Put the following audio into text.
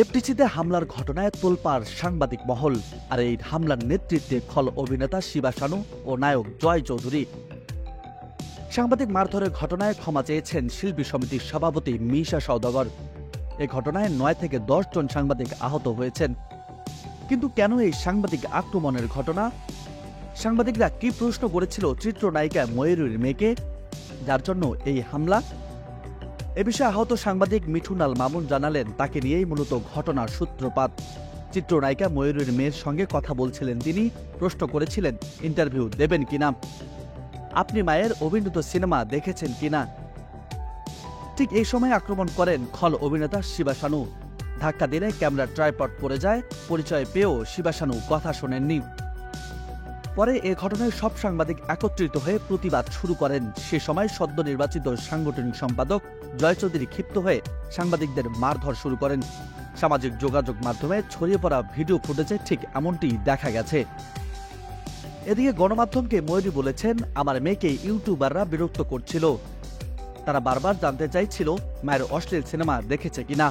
এফডিসিতে হামলার ঘটনায় তোলপাড় সাংবাদিক মহল, আর এই হামলার নেতৃত্বে খল অভিনেতা শিবা শানু ও নায়ক জয় চৌধুরী। সাংবাদিক মারধরের ঘটনায় ক্ষমা চেয়েছেন শিল্পী সমিতির সভাপতি মিশা সওদাগর। এ ঘটনায় ৯ থেকে ১০ জন সাংবাদিক আহত হয়েছেন। কিন্তু কেন এই সাংবাদিক আক্রমণের ঘটনা? সাংবাদিকরা কি প্রশ্ন করেছিল চিত্রনায়িকা ময়ূরীর মেয়েকে, যার জন্য এই হামলা? এ বিষয়ে আহত সাংবাদিক মিঠুন আল মামুন জানালেন, তাকে নিয়েই মূলত ঘটনার সূত্রপাত। চিত্রনায়িকা ময়ূরীর মেয়ের সঙ্গে কথা বলছিলেন তিনি, প্রশ্ন করেছিলেন ইন্টারভিউ দেবেন কিনা, আপনি মায়ের অভিনীত সিনেমা দেখেছেন কিনা। ঠিক এই সময় আক্রমণ করেন খল অভিনেতা শিবা শানু। ধাক্কা দিলে ক্যামেরা ট্রাইপড পড়ে যায়। পরিচয় পেয়েও শিবা শানু কথা শোনেননি। পরে এ ঘটনায় সব সাংবাদিক একত্রিত হয়ে প্রতিবাদ শুরু করেন। সে সময় সদ্য নির্বাচিত সাংগঠনিক সম্পাদক জয় চৌধুরী ক্ষিপ্ত হয়ে সাংবাদিকদের মারধর শুরু করেন। সামাজিক যোগাযোগ মাধ্যমে ছড়িয়ে পড়া ভিডিও ফুটেজে ঠিক এমনটি দেখা গেছে। এদিকে গণমাধ্যমকে ময়ূরী বলেছেন, আমার মেয়েকে ইউটিউবাররা বিরক্ত করছিল। তারা বারবার জানতে চাইছিল মায়ের অশ্লীল সিনেমা দেখেছে কিনা।